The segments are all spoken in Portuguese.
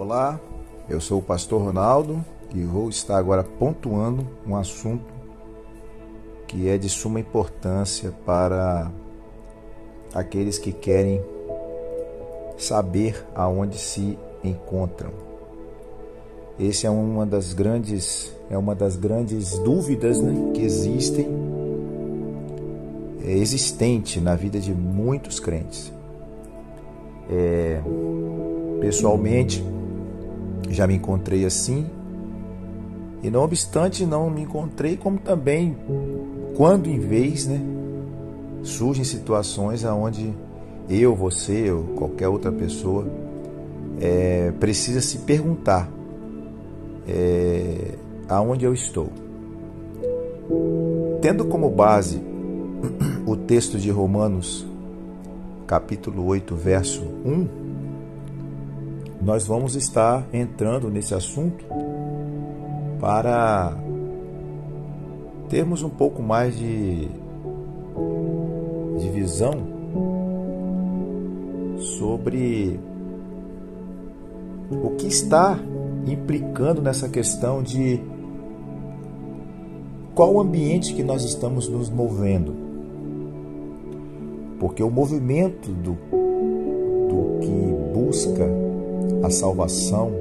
Olá, eu sou o pastor Ronaldo e vou estar agora pontuando um assunto que é de suma importância para aqueles que querem saber aonde se encontram. Esse é uma das grandes dúvidas, que existente na vida de muitos crentes. Pessoalmente, já me encontrei assim, e não obstante não me encontrei, como também, quando em vez, surgem situações onde eu, você ou qualquer outra pessoa precisa se perguntar aonde eu estou. Tendo como base o texto de Romanos, capítulo 8, verso 1, nós vamos estar entrando nesse assunto para termos um pouco mais de visão sobre o que está implicando nessa questão de qual o ambiente que nós estamos nos movendo. Porque o movimento do que busca a salvação,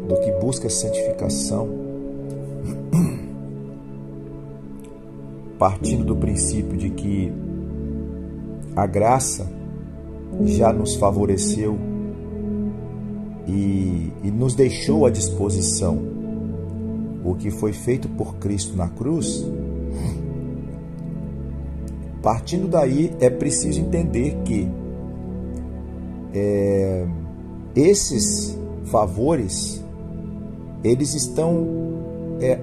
do que busca a santificação, partindo do princípio de que a graça já nos favoreceu e nos deixou à disposição o que foi feito por Cristo na cruz. Partindo daí, é preciso entender que esses favores, eles estão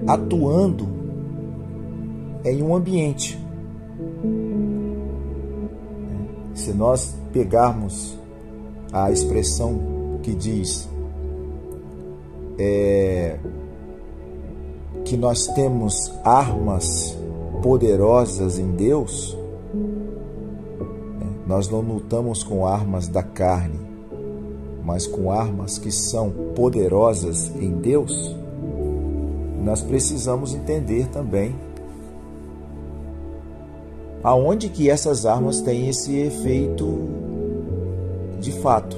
atuando em um ambiente. Se nós pegarmos a expressão que diz que nós temos armas poderosas em Deus, nós não lutamos com armas da carne, mas com armas que são poderosas em Deus. Nós precisamos entender também aonde que essas armas têm esse efeito de fato.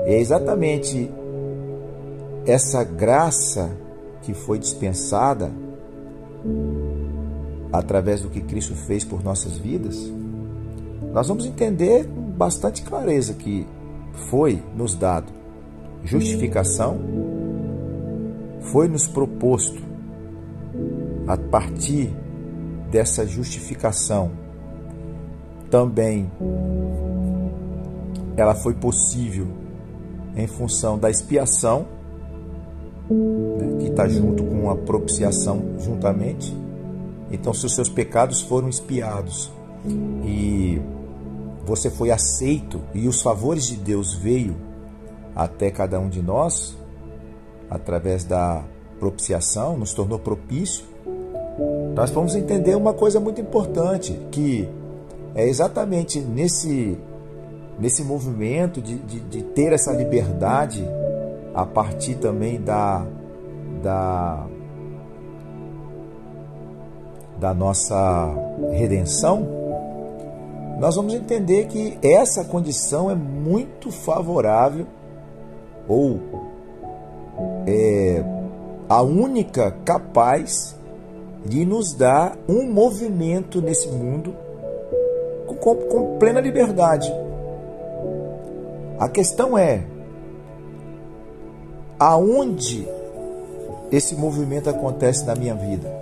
É exatamente essa graça que foi dispensada através do que Cristo fez por nossas vidas. Nós vamos entender com bastante clareza que foi nos dado justificação, foi nos proposto a partir dessa justificação também ela foi possível em função da expiação, que está junto com a propiciação juntamente. Então, se os seus pecados foram expiados e você foi aceito e os favores de Deus veio até cada um de nós através da propiciação, nos tornou propício, nós vamos entender uma coisa muito importante, que é exatamente nesse movimento de ter essa liberdade a partir também da nossa redenção, nós vamos entender que essa condição é muito favorável, ou é a única capaz de nos dar um movimento nesse mundo com plena liberdade. A questão é aonde esse movimento acontece na minha vida.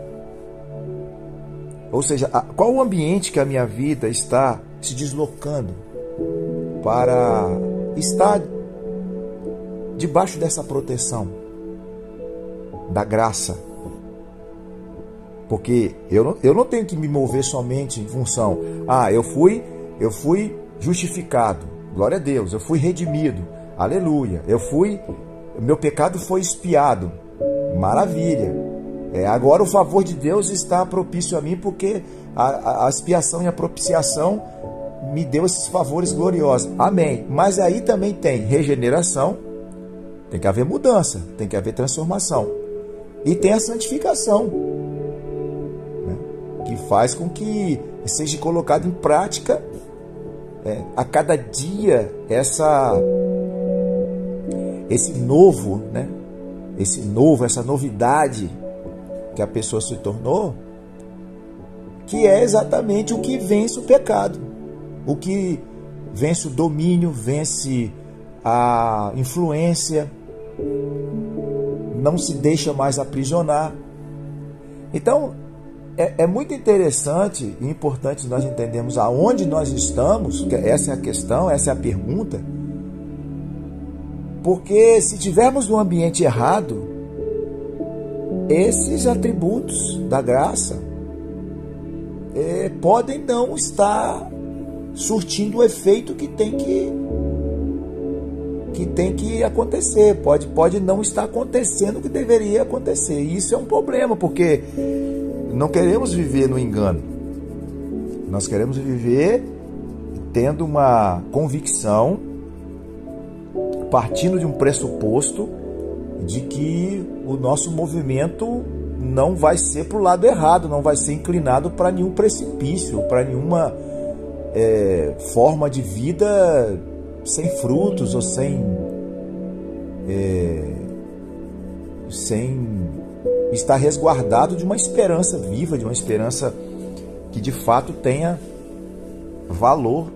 Ou seja, qual o ambiente que a minha vida está se deslocando para estar debaixo dessa proteção da graça. Porque eu não tenho que me mover somente em função, eu fui justificado, glória a Deus, eu fui redimido, aleluia, meu pecado foi expiado, maravilha. Agora o favor de Deus está propício a mim, porque a expiação e a propiciação me deu esses favores gloriosos. Amém. Mas aí também tem regeneração, tem que haver mudança, tem que haver transformação. E tem a santificação, né, que faz com que seja colocado em prática a cada dia essa novidade que a pessoa se tornou, que é exatamente o que vence o pecado, o que vence o domínio, vence a influência, não se deixa mais aprisionar. Então, é muito interessante e importante nós entendermos aonde nós estamos, que essa é a questão, essa é a pergunta, porque se estivermos no ambiente errado, esses atributos da graça podem não estar surtindo o efeito que tem que acontecer, pode não estar acontecendo o que deveria acontecer. E isso é um problema, porque não queremos viver no engano. Nós queremos viver tendo uma convicção, partindo de um pressuposto de que o nosso movimento não vai ser para o lado errado, não vai ser inclinado para nenhum precipício, para nenhuma forma de vida sem frutos ou sem estar resguardado de uma esperança viva, de uma esperança que de fato tenha valor.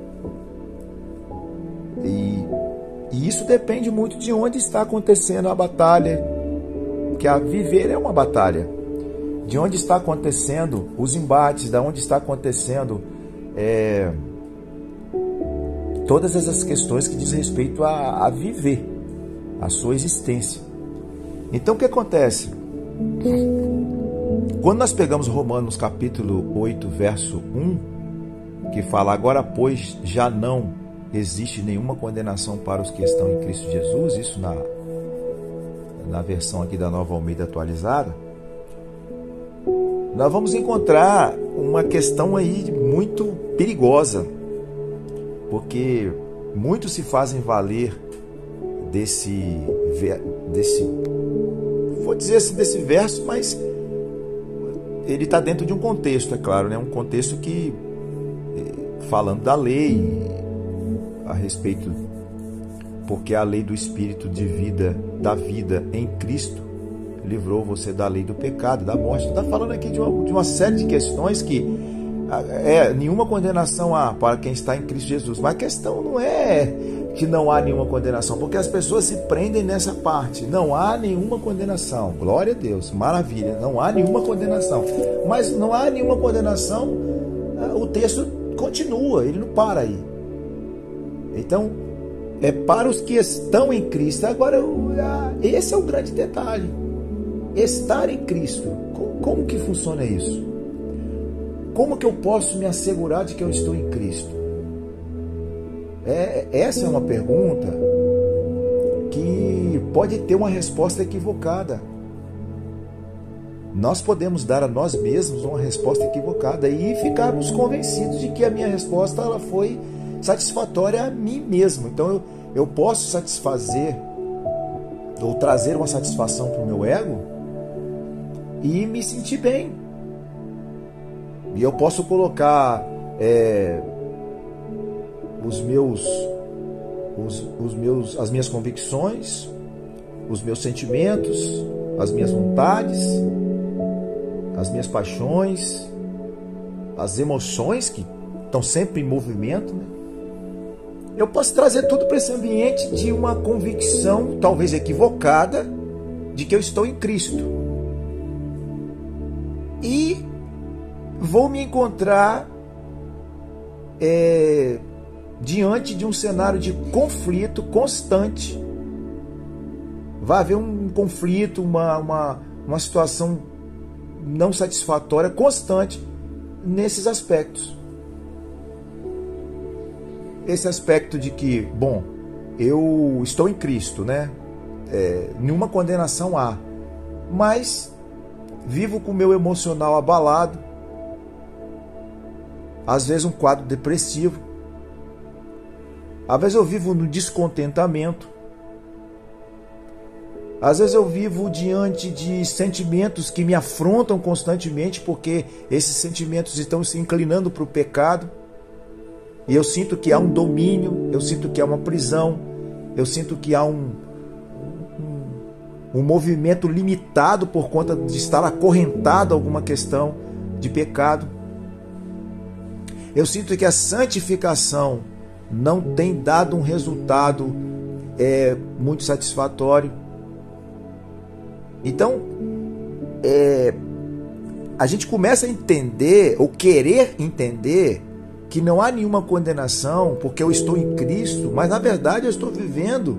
E isso depende muito de onde está acontecendo a batalha, que a viver é uma batalha, de onde está acontecendo os embates, de onde está acontecendo todas essas questões que diz respeito a viver, a sua existência. Então o que acontece? Quando nós pegamos Romanos capítulo 8, verso 1, que fala: agora, pois, já não existe nenhuma condenação para os que estão em Cristo Jesus, isso na versão aqui da Nova Almeida atualizada, nós vamos encontrar uma questão aí muito perigosa, porque muitos se fazem valer vou dizer assim, desse verso, mas ele está dentro de um contexto, é claro, né? Um contexto que, falando da lei, a respeito, porque a lei do Espírito de vida, da vida em Cristo, livrou você da lei do pecado, da morte. Está falando aqui de uma série de questões que nenhuma condenação há para quem está em Cristo Jesus. Mas a questão não é que não há nenhuma condenação, porque as pessoas se prendem nessa parte. Não há nenhuma condenação. Glória a Deus, maravilha. Não há nenhuma condenação. Mas não há nenhuma condenação, o texto continua, ele não para aí. Então, é para os que estão em Cristo. Agora, esse é o grande detalhe. Estar em Cristo. Como que funciona isso? Como que eu posso me assegurar de que eu estou em Cristo? Essa é uma pergunta que pode ter uma resposta equivocada. Nós podemos dar a nós mesmos uma resposta equivocada e ficarmos convencidos de que a minha resposta ela foi satisfatória a mim mesmo. Então eu posso satisfazer ou trazer uma satisfação para o meu ego e me sentir bem. E eu posso colocar as minhas convicções, os meus sentimentos, as minhas vontades, as minhas paixões, as emoções que estão sempre em movimento, né? Eu posso trazer tudo para esse ambiente de uma convicção, talvez equivocada, de que eu estou em Cristo. E vou me encontrar diante de um cenário de conflito constante. Vai haver um conflito, uma situação não satisfatória constante nesses aspectos. Esse aspecto de que, bom, eu estou em Cristo, né? Nenhuma condenação há, mas vivo com o meu emocional abalado, às vezes um quadro depressivo, Às vezes eu vivo no descontentamento. Às vezes eu vivo diante de sentimentos que me afrontam constantemente, porque esses sentimentos estão se inclinando para o pecado. E eu sinto que há um domínio, eu sinto que há uma prisão, eu sinto que há um movimento limitado por conta de estar acorrentado a alguma questão de pecado. Eu sinto que a santificação não tem dado um resultado muito satisfatório. Então, a gente começa a entender, ou querer entender, que não há nenhuma condenação porque eu estou em Cristo, mas na verdade eu estou vivendo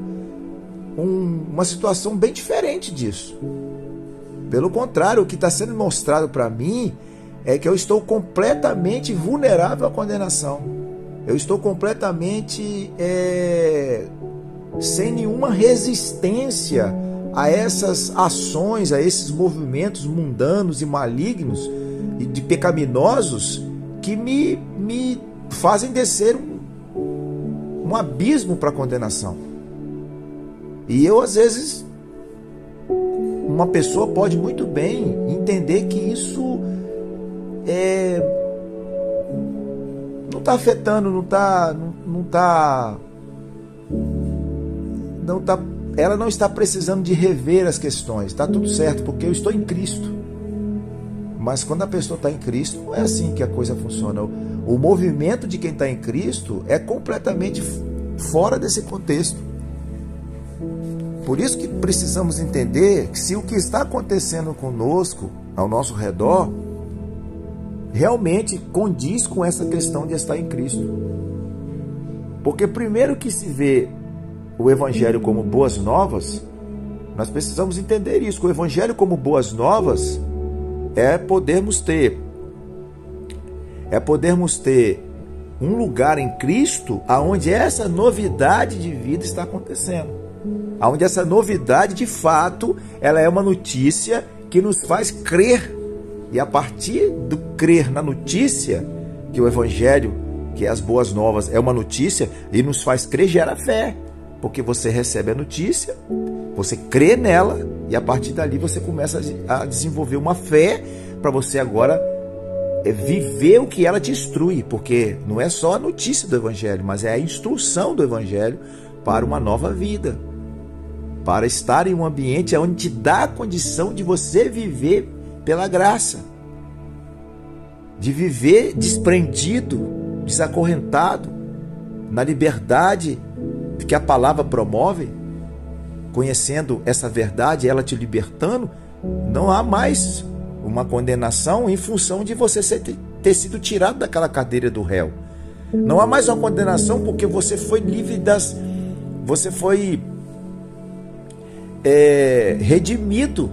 uma situação bem diferente disso. Pelo contrário, o que está sendo mostrado para mim é que eu estou completamente vulnerável à condenação. Eu estou completamente sem nenhuma resistência a essas ações, a esses movimentos mundanos e malignos e de pecaminosos que me fazem descer um abismo para a condenação. E eu, às vezes, uma pessoa pode muito bem entender que isso não está afetando, ela não está precisando de rever as questões. Está tudo certo, porque eu estou em Cristo. Mas quando a pessoa está em Cristo, não é assim que a coisa funciona. O movimento de quem está em Cristo é completamente fora desse contexto. Por isso que precisamos entender que se o que está acontecendo conosco, ao nosso redor, realmente condiz com essa questão de estar em Cristo. Porque primeiro que se vê o Evangelho como boas novas, nós precisamos entender isso, que o Evangelho como boas novas é podermos ter um lugar em Cristo aonde essa novidade de vida está acontecendo. Aonde essa novidade, de fato, ela é uma notícia que nos faz crer. E a partir do crer na notícia, que o Evangelho, que é as boas novas, é uma notícia, e nos faz crer, gera fé. Porque você recebe a notícia, você crê nela, e a partir dali você começa a desenvolver uma fé para você agora viver o que ela te instrui. Porque não é só a notícia do Evangelho, mas é a instrução do Evangelho para uma nova vida. Para estar em um ambiente onde te dá a condição de você viver pela graça. De viver desprendido, desacorrentado, na liberdade que a palavra promove, conhecendo essa verdade, ela te libertando. Não há mais uma condenação em função de você ter sido tirado daquela cadeira do réu. Não há mais uma condenação porque você foi livre você foi redimido.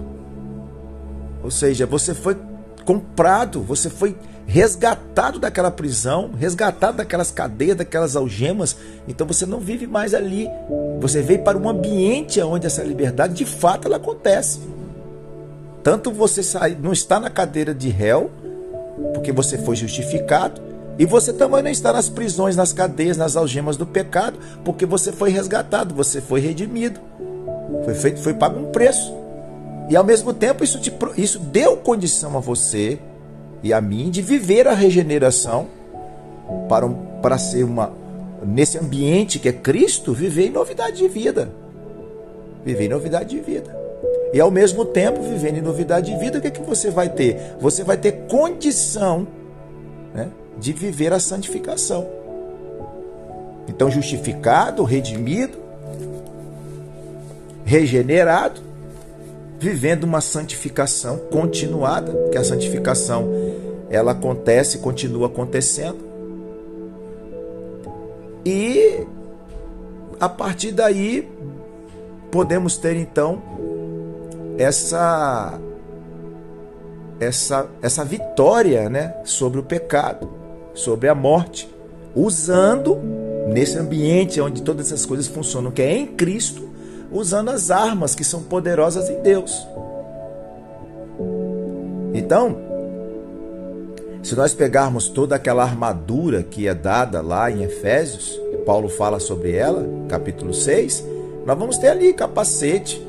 Ou seja, você foi comprado, você foi resgatado daquela prisão, resgatado daquelas cadeias, daquelas algemas. Então você não vive mais ali. Você veio para um ambiente onde essa liberdade, de fato, ela acontece. Tanto você não está na cadeira de réu, porque você foi justificado, e você também não está nas prisões, nas cadeias, nas algemas do pecado, porque você foi resgatado, você foi redimido. Foi pago um preço. E ao mesmo tempo isso deu condição a você e a mim de viver a regeneração para ser nesse ambiente que é Cristo, viver em novidade de vida. Viver em novidade de vida. E ao mesmo tempo, vivendo em novidade de vida, o que é que você vai ter? Você vai ter condição, né, de viver a santificação. Então, justificado, redimido, regenerado, vivendo uma santificação continuada, porque a santificação ela acontece, continua acontecendo. E a partir daí podemos ter então essa vitória, né, sobre o pecado, sobre a morte, usando nesse ambiente onde todas essas coisas funcionam, que é em Cristo, usando as armas que são poderosas em Deus. Então, se nós pegarmos toda aquela armadura que é dada lá em Efésios, Paulo fala sobre ela, capítulo 6, nós vamos ter ali capacete,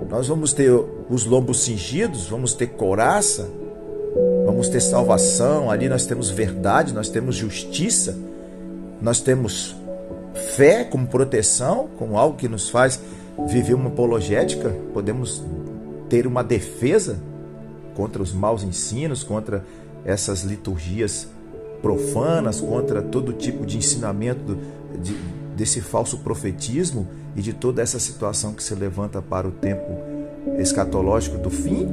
nós vamos ter os lombos cingidos, vamos ter couraça, vamos ter salvação, ali nós temos verdade, nós temos justiça, nós temos fé como proteção, como algo que nos faz viver uma apologética, podemos ter uma defesa contra os maus ensinos, contra essas liturgias profanas, contra todo tipo de ensinamento desse falso profetismo e de toda essa situação que se levanta para o tempo escatológico do fim,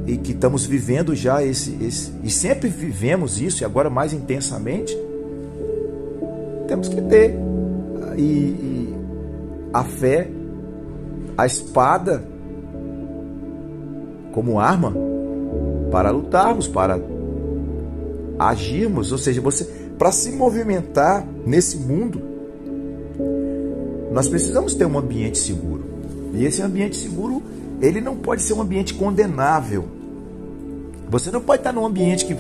e que estamos vivendo já e sempre vivemos isso, e agora mais intensamente. Temos que ter e a fé, a espada como arma para lutarmos, para agirmos, ou seja, para se movimentar nesse mundo, nós precisamos ter um ambiente seguro. E esse ambiente seguro, ele não pode ser um ambiente condenável. Você não pode estar num ambiente que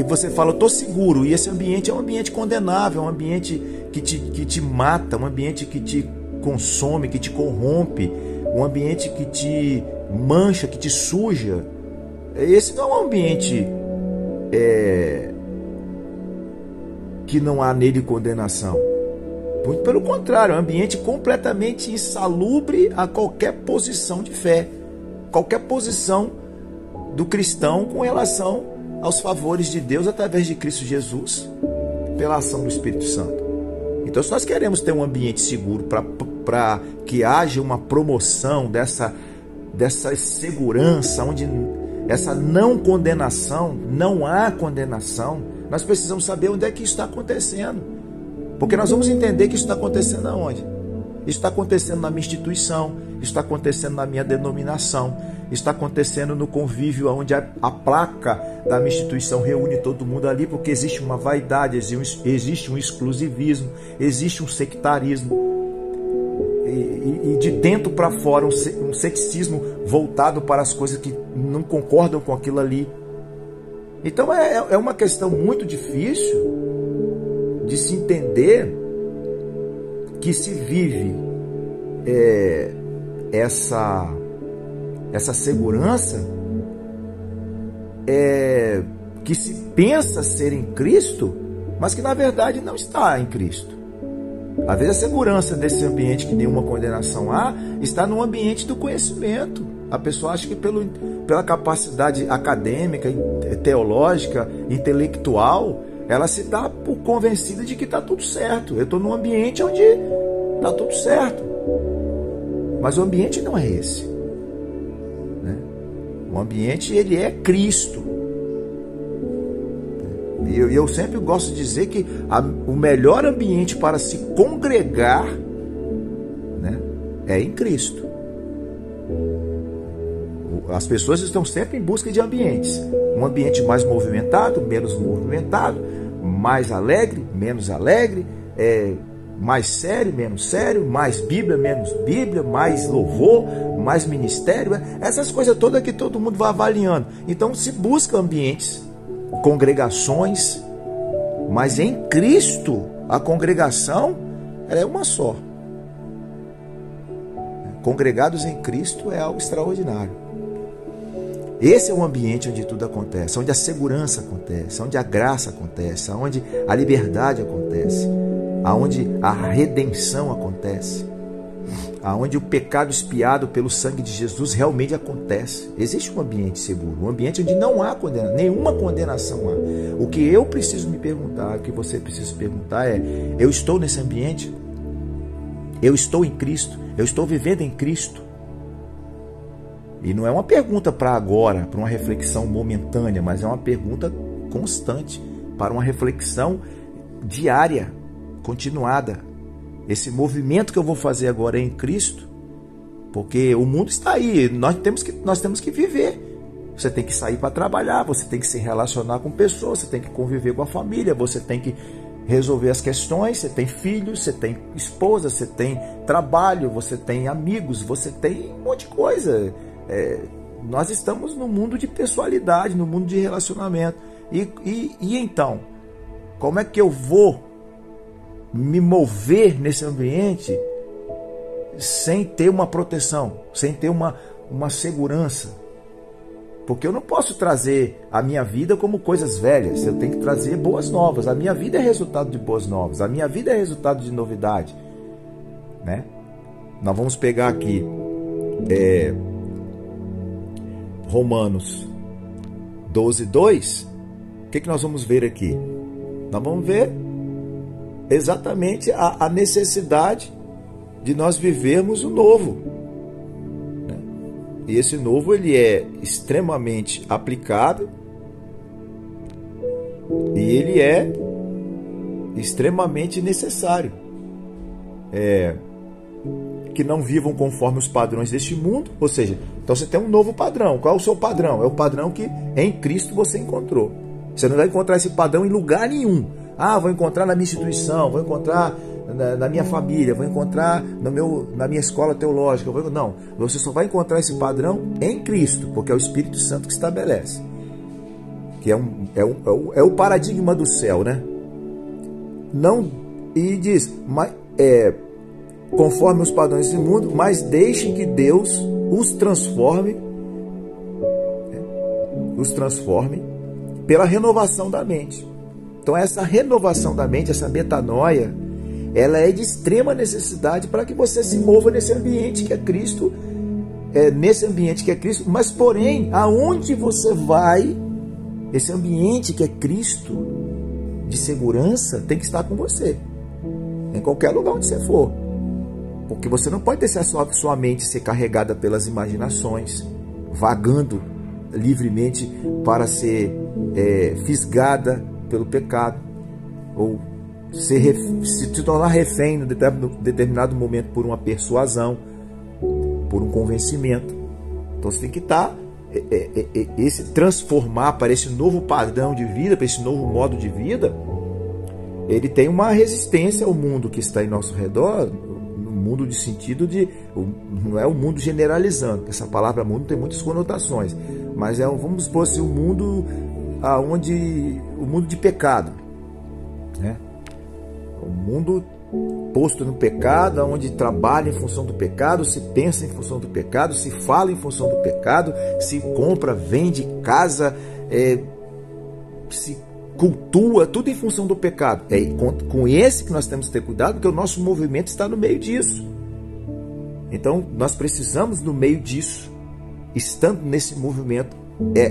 você fala, eu estou seguro, e esse ambiente é um ambiente condenável, é um ambiente que te mata, um ambiente que te consome, que te corrompe, um ambiente que te mancha, que te suja. Esse não é um ambiente que não há nele condenação. Muito pelo contrário, é um ambiente completamente insalubre a qualquer posição de fé, qualquer posição do cristão com relação aos favores de Deus através de Cristo Jesus, pela ação do Espírito Santo. Então, se nós queremos ter um ambiente seguro para que haja uma promoção dessa segurança, onde essa não condenação, não há condenação, nós precisamos saber onde é que isso está acontecendo. Porque nós vamos entender que isso está acontecendo aonde? Isso está acontecendo na minha instituição, isso está acontecendo na minha denominação, isso está acontecendo no convívio onde a placa da minha instituição reúne todo mundo ali, porque existe uma vaidade, existe um exclusivismo, existe um sectarismo. E de dentro para fora um ceticismo voltado para as coisas que não concordam com aquilo ali. Então é uma questão muito difícil de se entender que se vive essa segurança, que se pensa ser em Cristo, mas que na verdade não está em Cristo. Às vezes a segurança desse ambiente que nenhuma condenação há, está no ambiente do conhecimento. A pessoa acha que pela capacidade acadêmica, teológica, intelectual, ela se dá por convencida de que está tudo certo. Eu estou num ambiente onde está tudo certo. Mas o ambiente não é esse, né? O ambiente, ele é Cristo. E eu sempre gosto de dizer que o melhor ambiente para se congregar, né, é em Cristo. As pessoas estão sempre em busca de ambientes. Um ambiente mais movimentado, menos movimentado, mais alegre, menos alegre, mais sério, menos sério, mais Bíblia, menos Bíblia, mais louvor, mais ministério. Essas coisas todas que todo mundo vai avaliando. Então se busca ambientes, congregações, mas em Cristo a congregação ela é uma só. Congregados em Cristo é algo extraordinário. Esse é o ambiente onde tudo acontece, onde a segurança acontece, onde a graça acontece, onde a liberdade acontece, onde a redenção acontece, onde o pecado expiado pelo sangue de Jesus realmente acontece. Existe um ambiente seguro, um ambiente onde não há condenação, nenhuma condenação há. O que eu preciso me perguntar, o que você precisa perguntar é: eu estou nesse ambiente? Eu estou em Cristo? Eu estou vivendo em Cristo? E não é uma pergunta para agora, para uma reflexão momentânea, mas é uma pergunta constante, para uma reflexão diária, continuada. Esse movimento que eu vou fazer agora é em Cristo, porque o mundo está aí, nós temos que viver. Você tem que sair para trabalhar, você tem que se relacionar com pessoas, você tem que conviver com a família, você tem que resolver as questões, você tem filhos, você tem esposa, você tem trabalho, você tem amigos, você tem um monte de coisa. Nós estamos no mundo de pessoalidade, no mundo de relacionamento. E então, como é que eu vou me mover nesse ambiente sem ter uma proteção, sem ter uma segurança. Porque eu não posso trazer a minha vida como coisas velhas, eu tenho que trazer boas novas. A minha vida é resultado de boas novas, a minha vida é resultado de novidade, né? Nós vamos pegar aqui Romanos 12:2. O que nós vamos ver aqui? Nós vamos ver exatamente a necessidade de nós vivermos o novo, né? E esse novo, ele é extremamente aplicado e ele é extremamente necessário. Que não vivam conforme os padrões deste mundo, ou seja, então você tem um novo padrão. Qual é o seu padrão? É o padrão que em Cristo você encontrou. Você não vai encontrar esse padrão em lugar nenhum. Vou encontrar na minha instituição, vou encontrar na minha família, vou encontrar na minha escola teológica. Não, você só vai encontrar esse padrão em Cristo, porque é o Espírito Santo que estabelece. Que é o paradigma do céu, né? Não, e diz, conforme os padrões desse mundo, mas deixem que Deus os transforme pela renovação da mente. Então essa renovação da mente, essa metanoia, ela é de extrema necessidade para que você se mova nesse ambiente que é Cristo, mas porém, aonde você vai, esse ambiente que é Cristo, de segurança, tem que estar com você, em qualquer lugar onde você for. Porque você não pode deixar sua mente ser carregada pelas imaginações, vagando livremente para ser fisgada pelo pecado, ou se tornar refém em determinado momento por uma persuasão, por um convencimento. Então você tem que estar, esse transformar para esse novo padrão de vida, para esse novo modo de vida, ele tem uma resistência ao mundo que está em nosso redor. Mundo de sentido não é o mundo generalizando, essa palavra mundo tem muitas conotações, mas vamos supor assim, o mundo de pecado, né? O mundo posto no pecado, onde trabalha em função do pecado, se pensa em função do pecado, se fala em função do pecado, se compra, vende, casa, se cultua, tudo em função do pecado. É com esse que nós temos que ter cuidado, porque o nosso movimento está no meio disso. Então, nós precisamos, no meio disso, estando nesse movimento,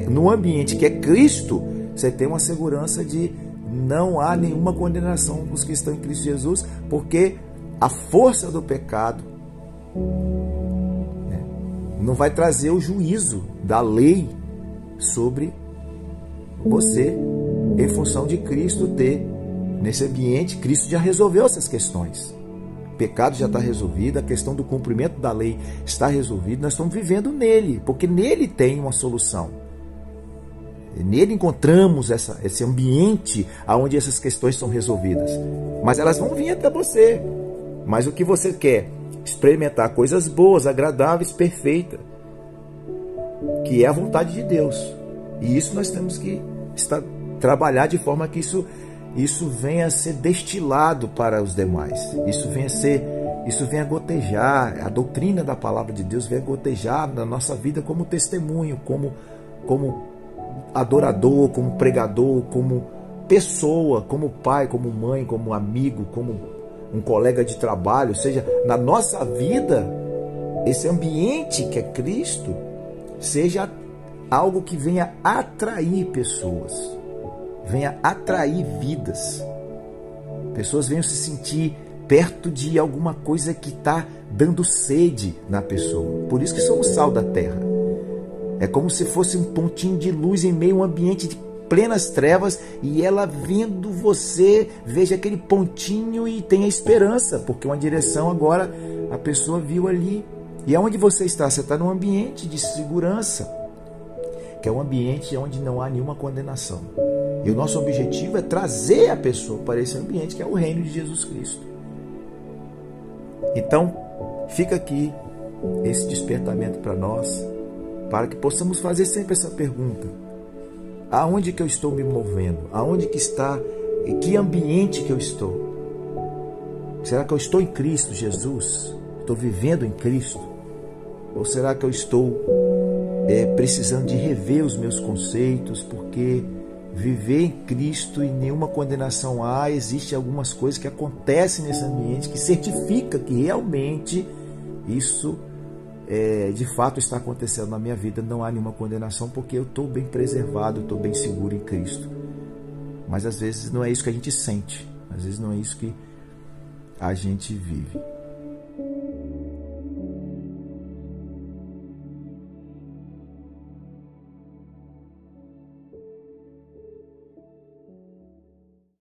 no ambiente que é Cristo, você tem uma segurança de não há nenhuma condenação dos que estão em Cristo Jesus, porque a força do pecado, né, não vai trazer o juízo da lei sobre você, em função de Cristo ter nesse ambiente. Cristo já resolveu essas questões. O pecado já está resolvido, a questão do cumprimento da lei está resolvida. Nós estamos vivendo nele, porque nele tem uma solução. Nele encontramos esse ambiente onde essas questões são resolvidas. Mas elas vão vir até você. Mas o que você quer? Experimentar coisas boas, agradáveis, perfeitas, que é a vontade de Deus. E isso nós temos que trabalhar de forma que isso venha a ser destilado para os demais. Isso venha a gotejar, a doutrina da palavra de Deus venha a gotejar na nossa vida como testemunho, como adorador, como pregador, como pessoa, como pai, como mãe, como amigo, como um colega de trabalho. Ou seja, na nossa vida, esse ambiente que é Cristo seja algo que venha atrair pessoas, venha atrair vidas. Pessoas venham se sentir perto de alguma coisa que está dando sede na pessoa. Por isso que somos sal da terra. É como se fosse um pontinho de luz em meio a um ambiente de plenas trevas, e ela vendo você, veja aquele pontinho e tenha esperança, porque uma direção agora a pessoa viu ali. E aonde você está? Você está num ambiente de segurança, que é um ambiente onde não há nenhuma condenação. E o nosso objetivo é trazer a pessoa para esse ambiente que é o reino de Jesus Cristo. Então, fica aqui esse despertamento para nós, para que possamos fazer sempre essa pergunta: aonde que eu estou me movendo? Aonde que está? Em que ambiente que eu estou? Será que eu estou em Cristo Jesus? Estou vivendo em Cristo? Ou será que eu estou precisando de rever os meus conceitos? Porque viver em Cristo e nenhuma condenação há, existe algumas coisas que acontecem nesse ambiente que certifica que realmente isso de fato está acontecendo na minha vida. Não há nenhuma condenação porque eu estou bem preservado, eu estou bem seguro em Cristo. Mas às vezes não é isso que a gente sente, às vezes não é isso que a gente vive.